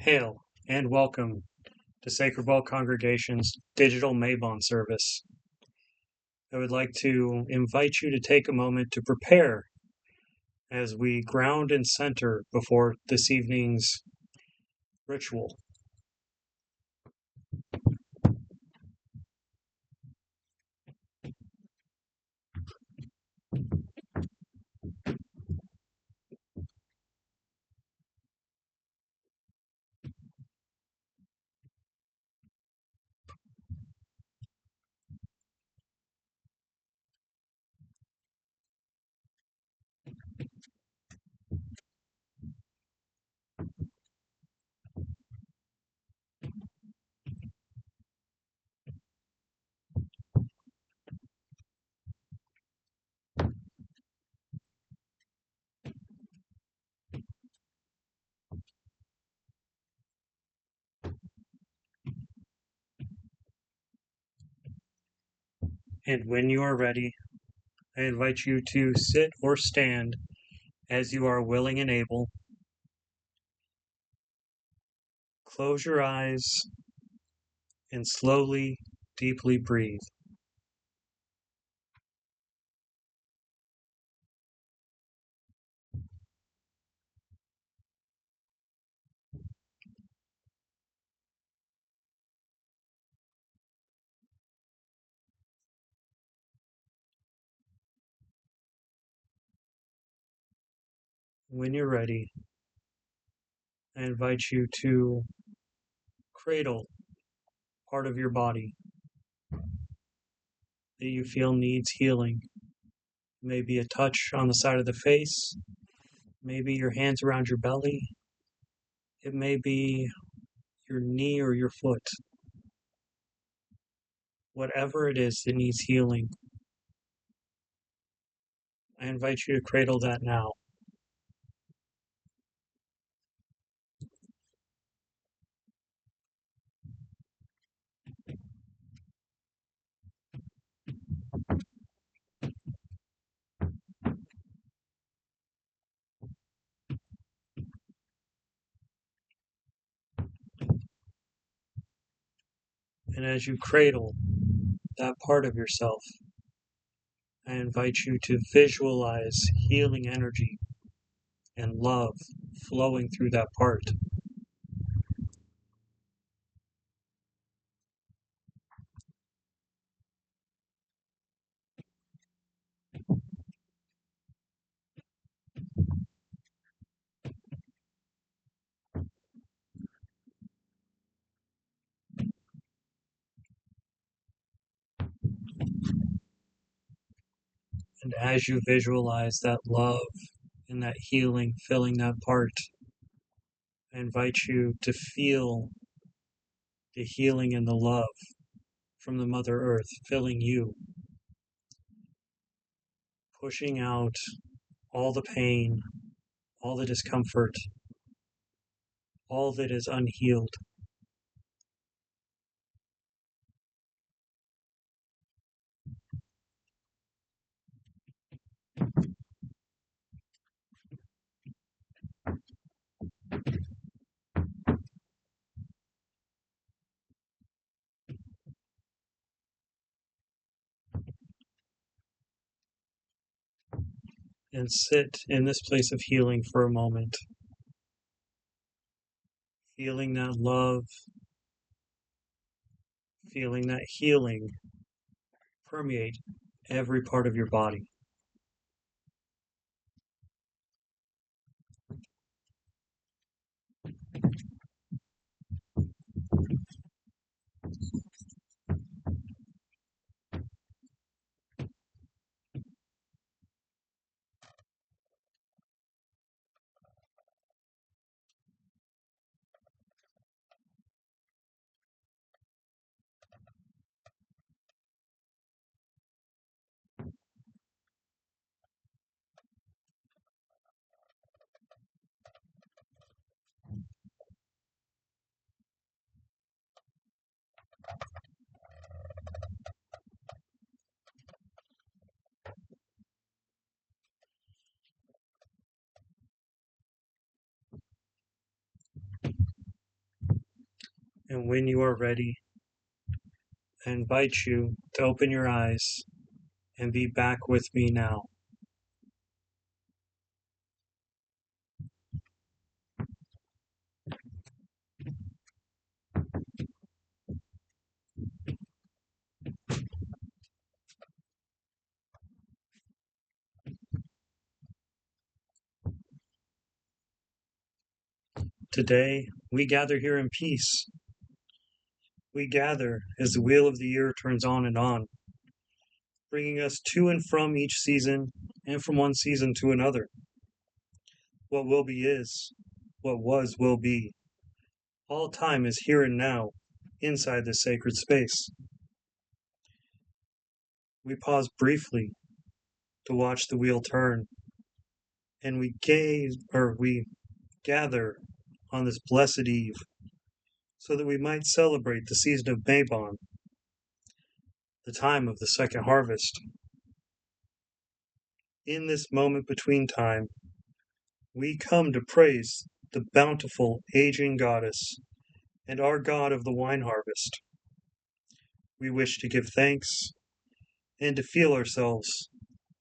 Hail and welcome to Sacred Well Congregation's Digital Mabon service. I would like to invite you to take a moment to prepare as we ground and center before this evening's ritual. And when you are ready, I invite you to sit or stand as you are willing and able. Close your eyes and slowly, deeply breathe. When you're ready, I invite you to cradle part of your body that you feel needs healing. Maybe a touch on the side of the face, maybe your hands around your belly, it may be your knee or your foot. Whatever it is that needs healing, I invite you to cradle that now. And as you cradle that part of yourself, I invite you to visualize healing energy and love flowing through that part. And as you visualize that love and that healing filling that part, I invite you to feel the healing and the love from the Mother Earth filling you, pushing out all the pain, all the discomfort, all that is unhealed. And sit in this place of healing for a moment, feeling that love, feeling that healing permeate every part of your body. And when you are ready, I invite you to open your eyes and be back with me now. Today, we gather here in peace. We gather as the wheel of the year turns on, bringing us to and from each season and from one season to another. What will be is, what was will be. All time is here and now, inside this sacred space. We pause briefly to watch the wheel turn, and we gather on this blessed eve so that we might celebrate the season of Mabon, the time of the second harvest. In this moment between time, we come to praise the bountiful aging goddess and our God of the wine harvest. We wish to give thanks and to feel ourselves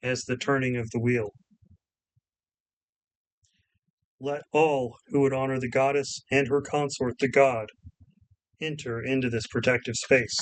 as the turning of the wheel. Let all who would honor the goddess and her consort, the god, enter into this protective space.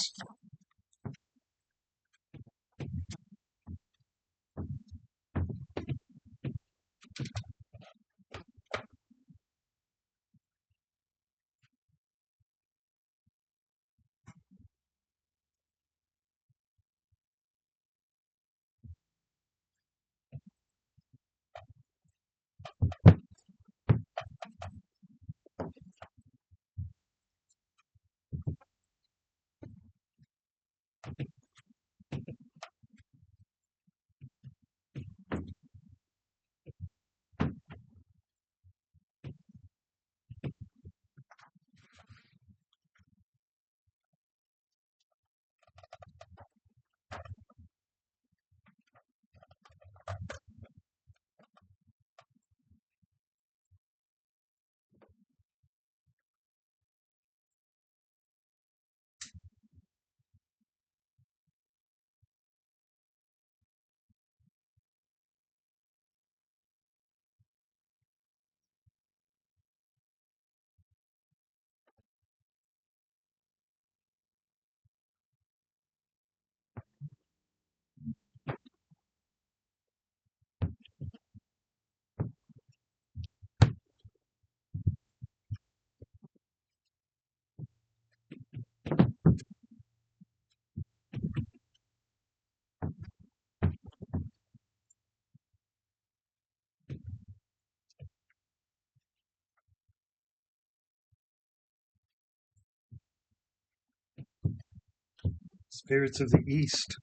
Spirits of the East,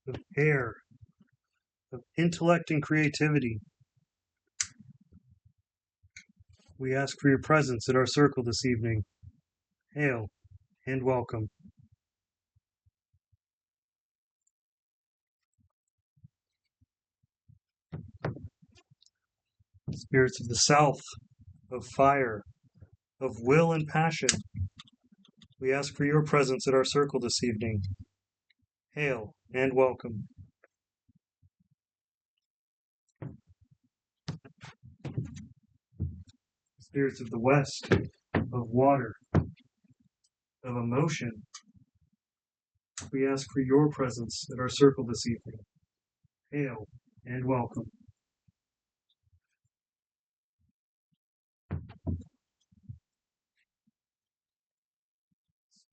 of air, of intellect and creativity, we ask for your presence at our circle this evening. Hail and welcome. Spirits of the South, of fire, of will and passion, we ask for your presence at our circle this evening. Hail and welcome. Spirits of the West, of water, of emotion, we ask for your presence at our circle this evening. Hail and welcome.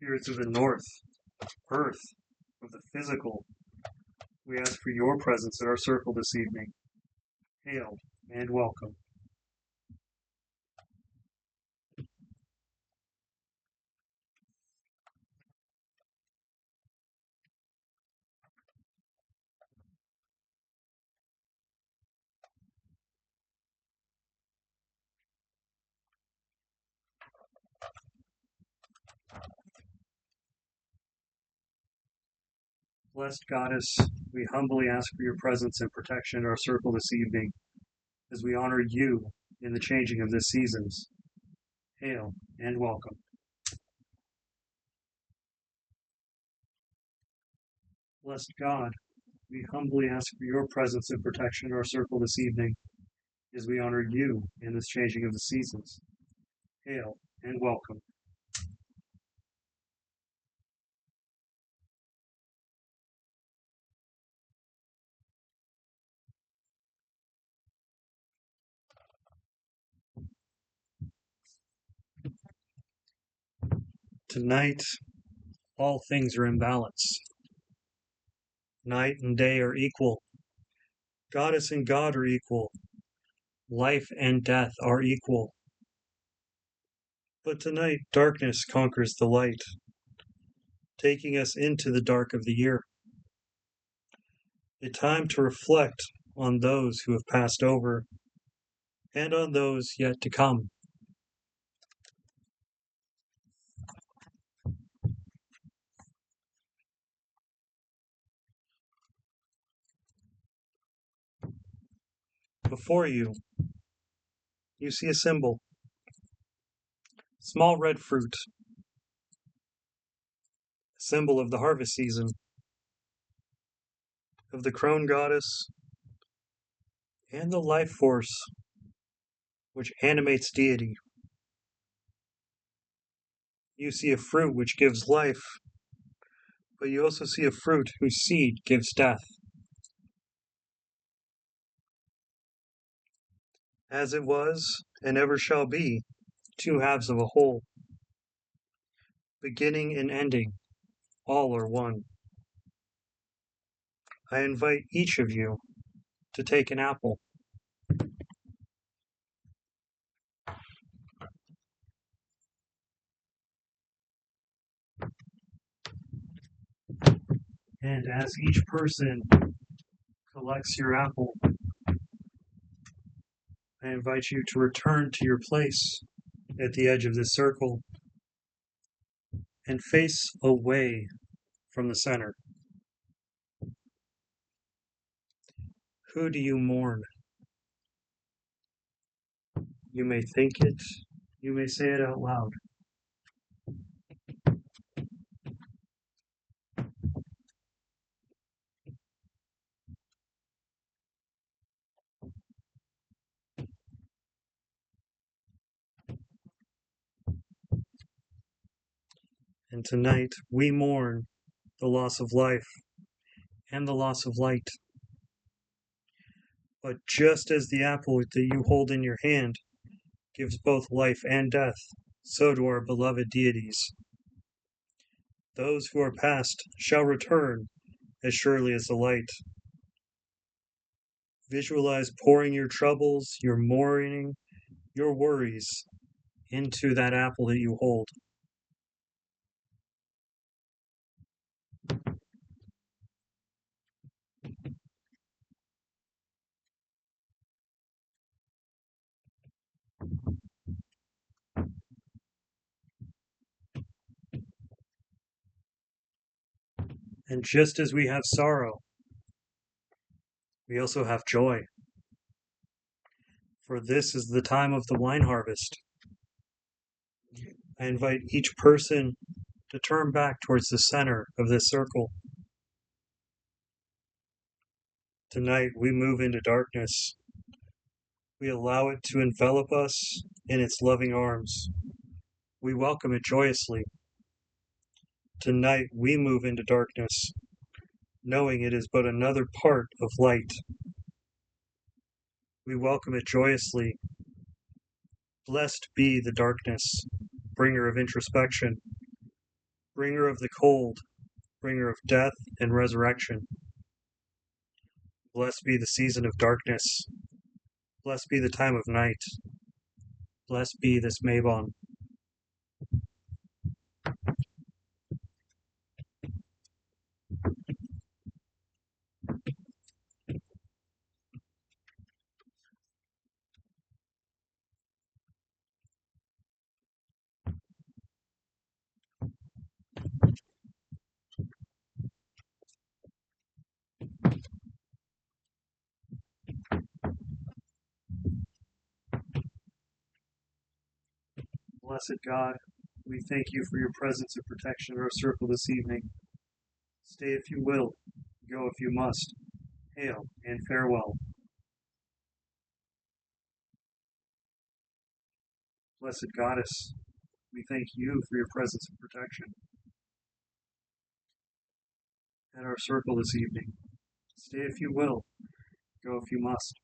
Spirits of the North, Earth, of the physical, we ask for your presence at our circle this evening. Hail and welcome. Blessed Goddess, we humbly ask for your presence and protection in our circle this evening as we honor you in the changing of the seasons. Hail and welcome. Blessed God, we humbly ask for your presence and protection in our circle this evening as we honor you in this changing of the seasons. Hail and welcome. Tonight, all things are in balance. Night and day are equal. Goddess and God are equal. Life and death are equal. But tonight, darkness conquers the light, taking us into the dark of the year. A time to reflect on those who have passed over and on those yet to come. Before you, you see a symbol, small red fruit, a symbol of the harvest season, of the crone goddess, and the life force which animates deity. You see a fruit which gives life, but you also see a fruit whose seed gives death. As it was, and ever shall be, two halves of a whole. Beginning and ending, all are one. I invite each of you to take an apple. And as each person collects your apple, I invite you to return to your place at the edge of this circle and face away from the center. Who do you mourn? You may think it, you may say it out loud. And tonight we mourn the loss of life and the loss of light. But just as the apple that you hold in your hand gives both life and death, so do our beloved deities. Those who are past shall return as surely as the light. Visualize pouring your troubles, your mourning, your worries into that apple that you hold. And just as we have sorrow, we also have joy. For this is the time of the wine harvest. I invite each person to turn back towards the center of this circle. Tonight we move into darkness. We allow it to envelop us in its loving arms. We welcome it joyously. Tonight we move into darkness, knowing it is but another part of light. We welcome it joyously. Blessed be the darkness, bringer of introspection, bringer of the cold, bringer of death and resurrection. Blessed be the season of darkness. Blessed be the time of night. Blessed be this Mabon. Blessed God, we thank you for your presence and protection in our circle this evening. Stay if you will, Go if you must. Hail and farewell. Blessed Goddess, we thank you for your presence and protection at our circle this evening. Stay if you will. Go if you must.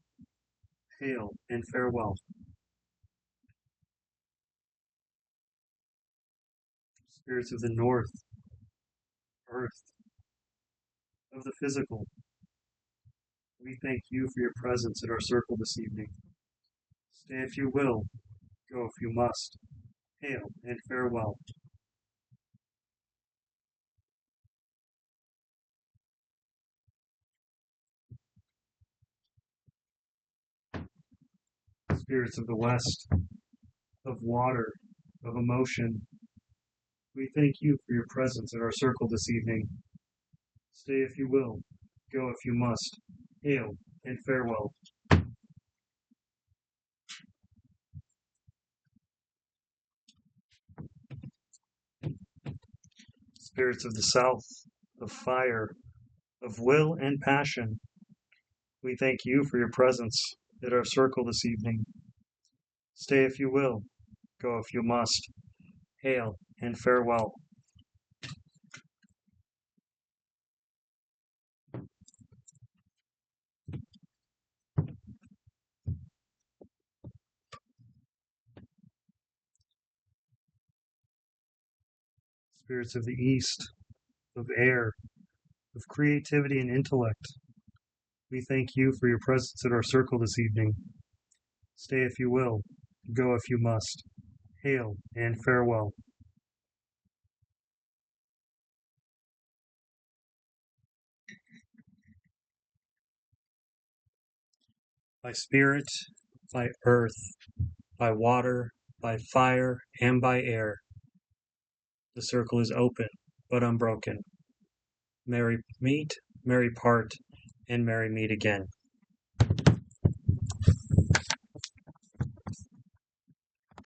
Hail and farewell. Spirits of the north, earth, of the physical, we thank you for your presence at our circle this evening. Stay if you will. Go if you must. Hail and farewell. Spirits of the west, of water, of emotion, we thank you for your presence at our circle this evening. Stay if you will. Go if you must. Hail and farewell. Spirits of the south, of fire, of will and passion, we thank you for your presence at our circle this evening. Stay if you will. Go if you must. Hail and farewell. Spirits of the east, of air, of creativity and intellect, we thank you for your presence at our circle this evening. Stay if you will. Go if you must. Hail and farewell. By spirit, by earth, by water, by fire, and by air, the circle is open but unbroken. Merry meet, merry part, and merry meet again.